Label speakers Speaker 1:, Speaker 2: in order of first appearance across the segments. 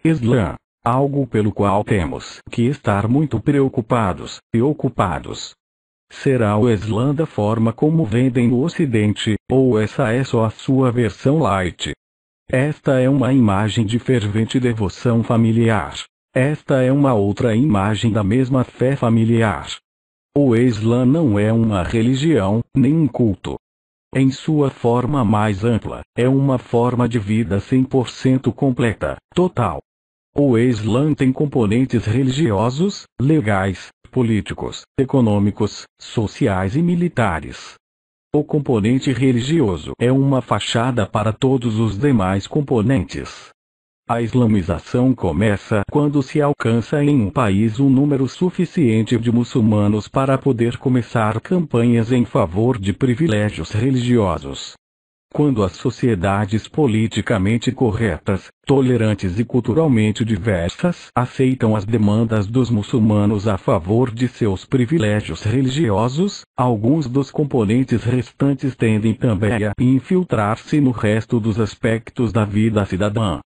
Speaker 1: Islã. Algo pelo qual temos que estar muito preocupados e ocupados. Será o Islã da forma como vendem no Ocidente, ou essa é só a sua versão light? Esta é uma imagem de fervente devoção familiar. Esta é uma outra imagem da mesma fé familiar. O Islã não é uma religião, nem um culto. Em sua forma mais ampla, é uma forma de vida 100% completa, total. O Islã tem componentes religiosos, legais, políticos, econômicos, sociais e militares. O componente religioso é uma fachada para todos os demais componentes. A islamização começa quando se alcança em um país um número suficiente de muçulmanos para poder começar campanhas em favor de privilégios religiosos. Quando as sociedades politicamente corretas, tolerantes e culturalmente diversas aceitam as demandas dos muçulmanos a favor de seus privilégios religiosos, alguns dos componentes restantes tendem também a infiltrar-se no resto dos aspectos da vida cidadã.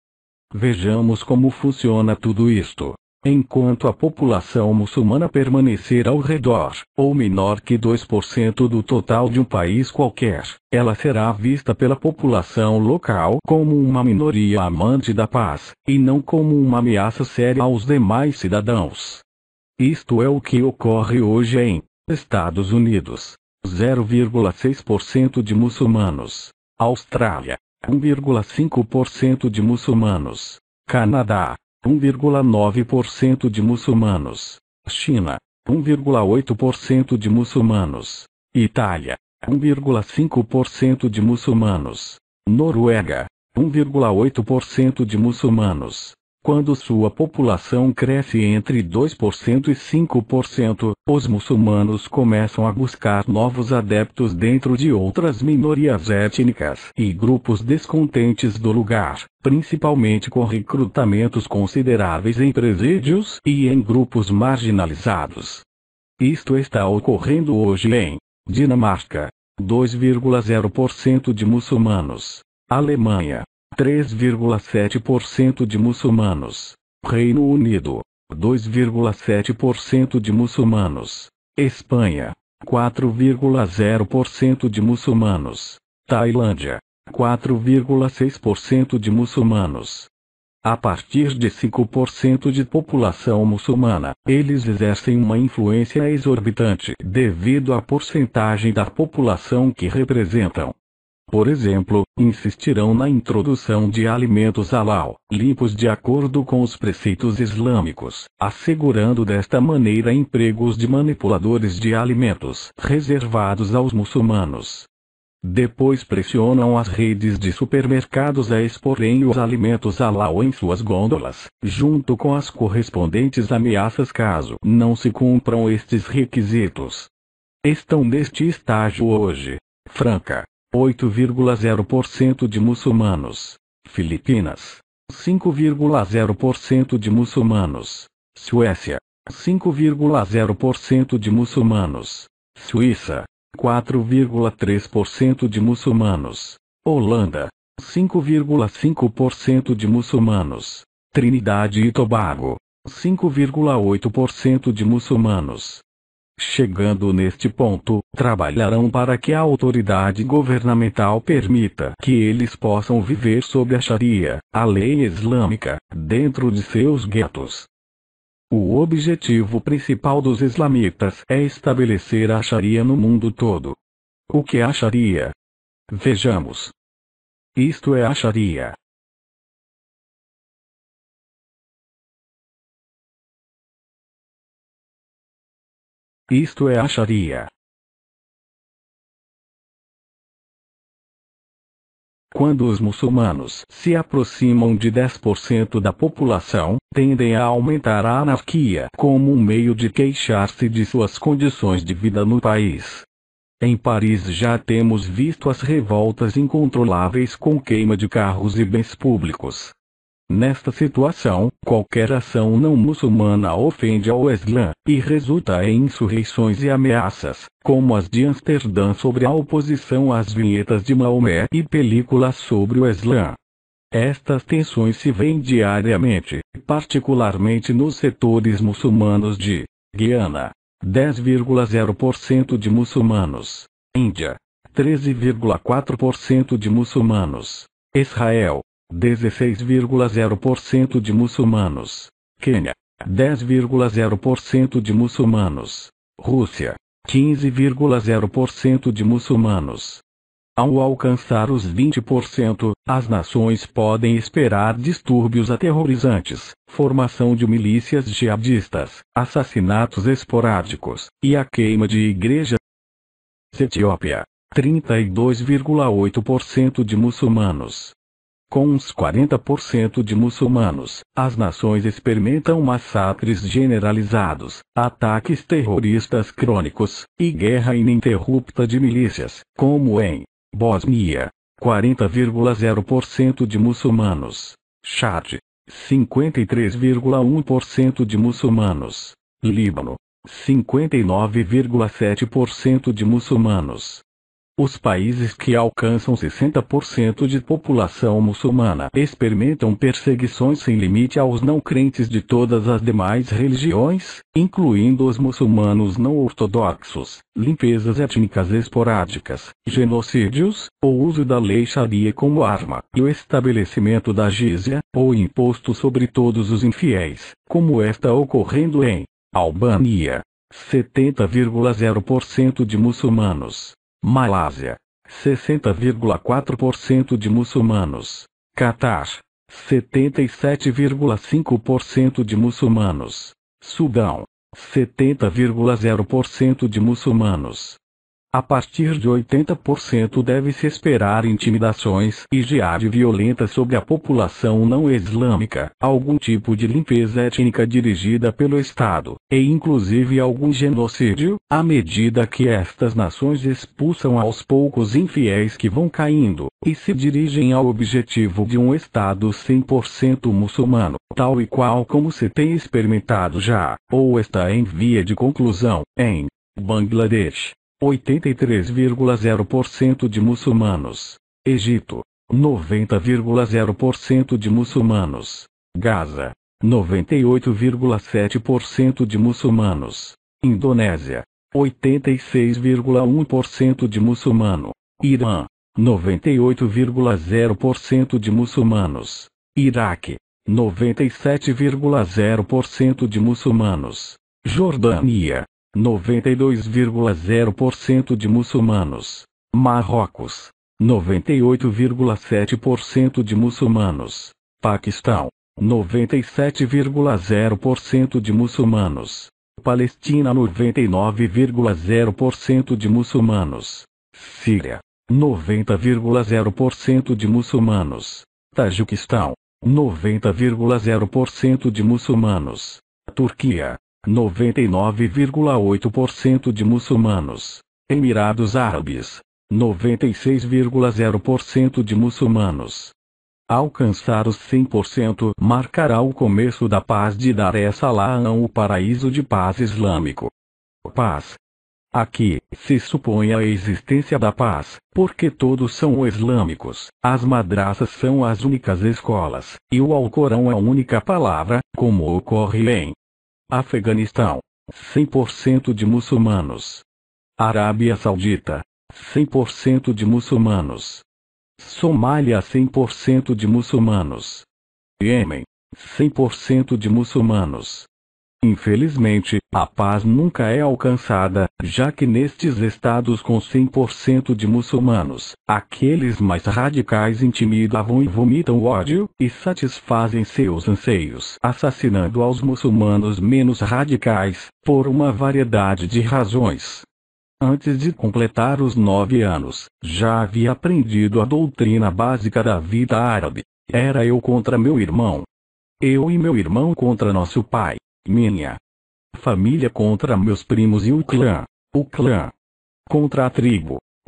Speaker 1: Vejamos como funciona tudo isto. Enquanto a população muçulmana permanecer ao redor, ou menor que 2% do total de um país qualquer, ela será vista pela população local como uma minoria amante da paz, e não como uma ameaça séria aos demais cidadãos. Isto é o que ocorre hoje em Estados Unidos. 0,6% de muçulmanos. Austrália. 1,5% de muçulmanos. Canadá. 1,9% de muçulmanos. China. 1,8% de muçulmanos. Itália. 1,5% de muçulmanos. Noruega. 1,8% de muçulmanos. Quando sua população cresce entre 2% e 5%, os muçulmanos começam a buscar novos adeptos dentro de outras minorias étnicas e grupos descontentes do lugar, principalmente com recrutamentos consideráveis em presídios e em grupos marginalizados. Isto está ocorrendo hoje em Dinamarca, 2,0% de muçulmanos. Alemanha, 3,7% de muçulmanos. Reino Unido, 2,7% de muçulmanos. Espanha, 4,0% de muçulmanos. Tailândia, 4,6% de muçulmanos. A partir de 5% de população muçulmana, eles exercem uma influência exorbitante devido à porcentagem da população que representam. Por exemplo, insistirão na introdução de alimentos halal, limpos de acordo com os preceitos islâmicos, assegurando desta maneira empregos de manipuladores de alimentos reservados aos muçulmanos. Depois pressionam as redes de supermercados a exporem os alimentos halal em suas gôndolas, junto com as correspondentes ameaças caso não se cumpram estes requisitos. Estão neste estágio hoje. Franca, 8,0% de muçulmanos. Filipinas, 5,0% de muçulmanos. Suécia, 5,0% de muçulmanos. Suíça, 4,3% de muçulmanos. Holanda, 5,5% de muçulmanos. Trinidade e Tobago, 5,8% de muçulmanos. Chegando neste ponto, trabalharão para que a autoridade governamental permita que eles possam viver sob a Sharia, a lei islâmica, dentro de seus guetos. O objetivo principal dos islamitas é estabelecer a Sharia no mundo todo. O que é a Sharia? Vejamos. Isto é a Sharia. Isto é a Sharia. Quando os muçulmanos se aproximam de 10% da população, tendem a aumentar a anarquia como um meio de queixar-se de suas condições de vida no país. Em Paris já temos visto as revoltas incontroláveis com queima de carros e bens públicos. Nesta situação, qualquer ação não muçulmana ofende ao Islã, e resulta em insurreições e ameaças, como as de Amsterdã sobre a oposição às vinhetas de Maomé e películas sobre o Islã. Estas tensões se veem diariamente, particularmente nos setores muçulmanos de Guiana, 10,0% de muçulmanos. Índia, 13,4% de muçulmanos. Israel, 16,0% de muçulmanos. Quênia, 10,0% de muçulmanos. Rússia, 15,0% de muçulmanos. Ao alcançar os 20%, as nações podem esperar distúrbios aterrorizantes, formação de milícias jihadistas, assassinatos esporádicos, e a queima de igrejas. Etiópia, 32,8% de muçulmanos. Com uns 40% de muçulmanos, as nações experimentam massacres generalizados, ataques terroristas crônicos, e guerra ininterrupta de milícias, como em Bósnia, 40,0% de muçulmanos. Chad, 53,1% de muçulmanos. Líbano, 59,7% de muçulmanos. Os países que alcançam 60% de população muçulmana experimentam perseguições sem limite aos não crentes de todas as demais religiões, incluindo os muçulmanos não ortodoxos, limpezas étnicas esporádicas, genocídios, o uso da lei Sharia como arma, e o estabelecimento da jizya, ou imposto sobre todos os infiéis, como está ocorrendo em Albânia, 70,0% de muçulmanos. Malásia, 60,4% de muçulmanos. Catar, 77,5% de muçulmanos. Sudão, 70,0% de muçulmanos. A partir de 80% deve-se esperar intimidações e jihad violenta sobre a população não islâmica, algum tipo de limpeza étnica dirigida pelo Estado, e inclusive algum genocídio, à medida que estas nações expulsam aos poucos infiéis que vão caindo, e se dirigem ao objetivo de um Estado 100% muçulmano, tal e qual como se tem experimentado já, ou está em via de conclusão, em Bangladesh. 83,0% de muçulmanos. Egito, 90,0% de muçulmanos. Gaza, 98,7% de muçulmanos. Indonésia, 86,1% de muçulmano. Irã, 98,0% de muçulmanos. Iraque, 97,0% de muçulmanos. Jordânia, 92,0% de muçulmanos. Marrocos, 98,7% de muçulmanos. Paquistão, 97,0% de muçulmanos. Palestina, 99,0% de muçulmanos. Síria, 90,0% de muçulmanos. Tajiquistão, 90,0% de muçulmanos. Turquia, 99,8% de muçulmanos. Emirados Árabes, 96,0% de muçulmanos. Alcançar os 100% marcará o começo da paz de Dar es Salaam, o paraíso de paz islâmico. Paz. Aqui, se supõe a existência da paz, porque todos são islâmicos, as madraças são as únicas escolas, e o Alcorão é a única palavra, como ocorre em Afeganistão, 100% de muçulmanos. Arábia Saudita, 100% de muçulmanos. Somália, 100% de muçulmanos. Iêmen, 100% de muçulmanos. Infelizmente, a paz nunca é alcançada, já que nestes estados com 100% de muçulmanos, aqueles mais radicais intimidavam e vomitam ódio, e satisfazem seus anseios, assassinando aos muçulmanos menos radicais, por uma variedade de razões. Antes de completar os 9 anos, já havia aprendido a doutrina básica da vida árabe. Era eu contra meu irmão. Eu e meu irmão contra nosso pai. Minha família contra meus primos e o clã contra a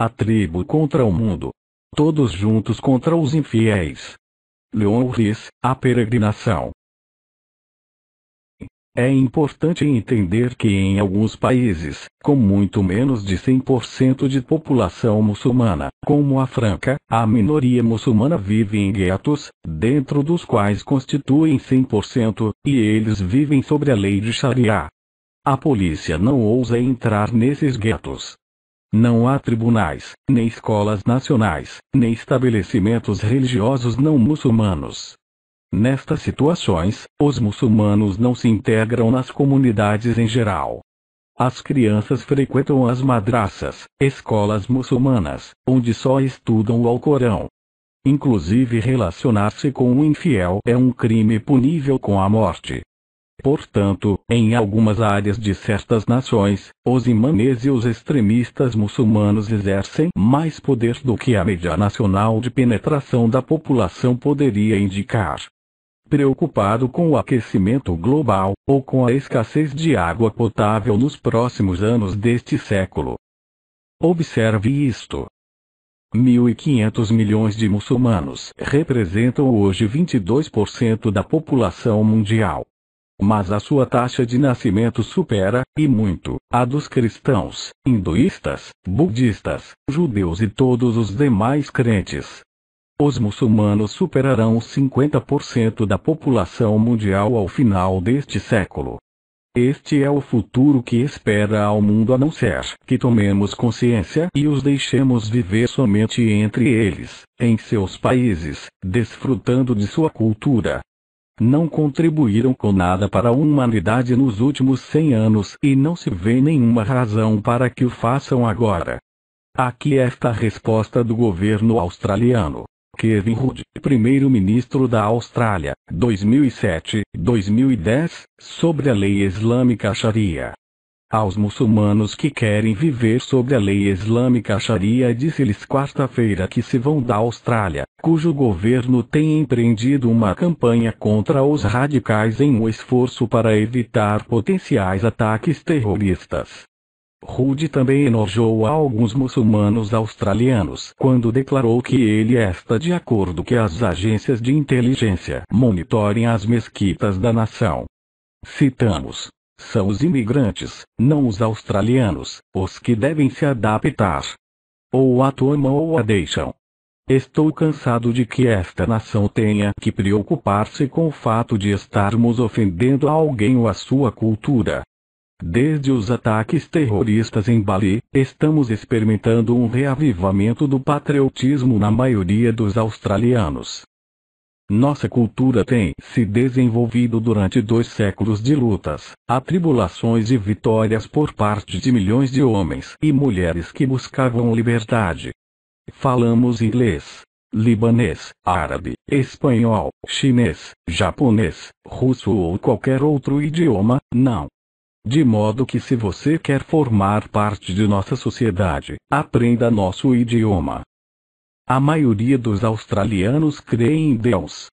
Speaker 1: tribo contra o mundo, todos juntos contra os infiéis. Leon Uris, A Peregrinação. É importante entender que em alguns países, com muito menos de 100% de população muçulmana, como a França, a minoria muçulmana vive em guetos, dentro dos quais constituem 100%, e eles vivem sobre a lei de Sharia. A polícia não ousa entrar nesses guetos. Não há tribunais, nem escolas nacionais, nem estabelecimentos religiosos não muçulmanos. Nestas situações, os muçulmanos não se integram nas comunidades em geral. As crianças frequentam as madraças, escolas muçulmanas, onde só estudam o Alcorão. Inclusive relacionar-se com um infiel é um crime punível com a morte. Portanto, em algumas áreas de certas nações, os imãs e os extremistas muçulmanos exercem mais poder do que a média nacional de penetração da população poderia indicar. Preocupado com o aquecimento global, ou com a escassez de água potável nos próximos anos deste século. Observe isto. 1.500 milhões de muçulmanos representam hoje 22% da população mundial. Mas a sua taxa de nascimento supera, e muito, a dos cristãos, hinduístas, budistas, judeus e todos os demais crentes. Os muçulmanos superarão 50% da população mundial ao final deste século. Este é o futuro que espera ao mundo, a não ser que tomemos consciência e os deixemos viver somente entre eles, em seus países, desfrutando de sua cultura. Não contribuíram com nada para a humanidade nos últimos 100 anos e não se vê nenhuma razão para que o façam agora. Aqui está a resposta do governo australiano. Kevin Rudd, primeiro-ministro da Austrália, 2007-2010, sobre a lei islâmica Sharia. Aos muçulmanos que querem viver sobre a lei islâmica Sharia, disse-lhes quarta-feira que se vão da Austrália, cujo governo tem empreendido uma campanha contra os radicais em um esforço para evitar potenciais ataques terroristas. Rudd também enojou a alguns muçulmanos australianos quando declarou que ele está de acordo que as agências de inteligência monitorem as mesquitas da nação. Citamos: são os imigrantes, não os australianos, os que devem se adaptar. Ou a tomam ou a deixam. Estou cansado de que esta nação tenha que preocupar-se com o fato de estarmos ofendendo a alguém ou a sua cultura. Desde os ataques terroristas em Bali, estamos experimentando um reavivamento do patriotismo na maioria dos australianos. Nossa cultura tem se desenvolvido durante 2 séculos de lutas, atribulações e vitórias por parte de milhões de homens e mulheres que buscavam liberdade. Falamos inglês, libanês, árabe, espanhol, chinês, japonês, russo ou qualquer outro idioma, não. De modo que se você quer formar parte de nossa sociedade, aprenda nosso idioma. A maioria dos australianos crê em Deus.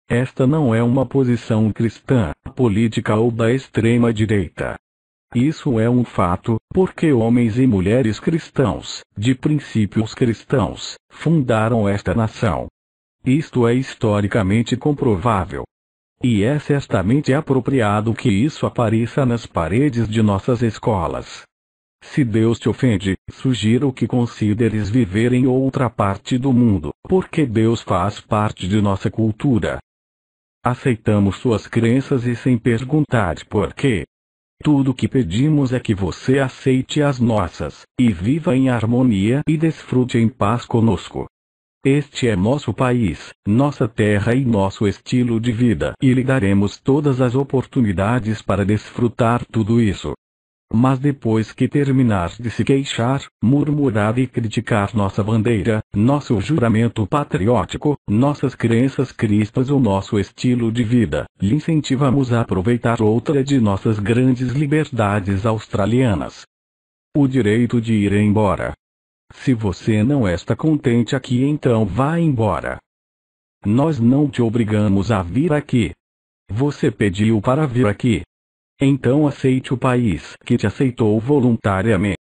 Speaker 1: Esta não é uma posição cristã, política ou da extrema-direita. Isso é um fato, porque homens e mulheres cristãos, de princípios cristãos, fundaram esta nação. Isto é historicamente comprovável. E é certamente apropriado que isso apareça nas paredes de nossas escolas. Se Deus te ofende, sugiro que consideres viver em outra parte do mundo, porque Deus faz parte de nossa cultura. Aceitamos suas crenças e sem perguntar por quê. Tudo o que pedimos é que você aceite as nossas, e viva em harmonia e desfrute em paz conosco. Este é nosso país, nossa terra e nosso estilo de vida, e lhe daremos todas as oportunidades para desfrutar tudo isso. Mas depois que terminar de se queixar, murmurar e criticar nossa bandeira, nosso juramento patriótico, nossas crenças cristãs ou nosso estilo de vida, lhe incentivamos a aproveitar outra de nossas grandes liberdades australianas: o direito de ir embora. Se você não está contente aqui, então vá embora. Nós não te obrigamos a vir aqui. Você pediu para vir aqui. Então aceite o país que te aceitou voluntariamente.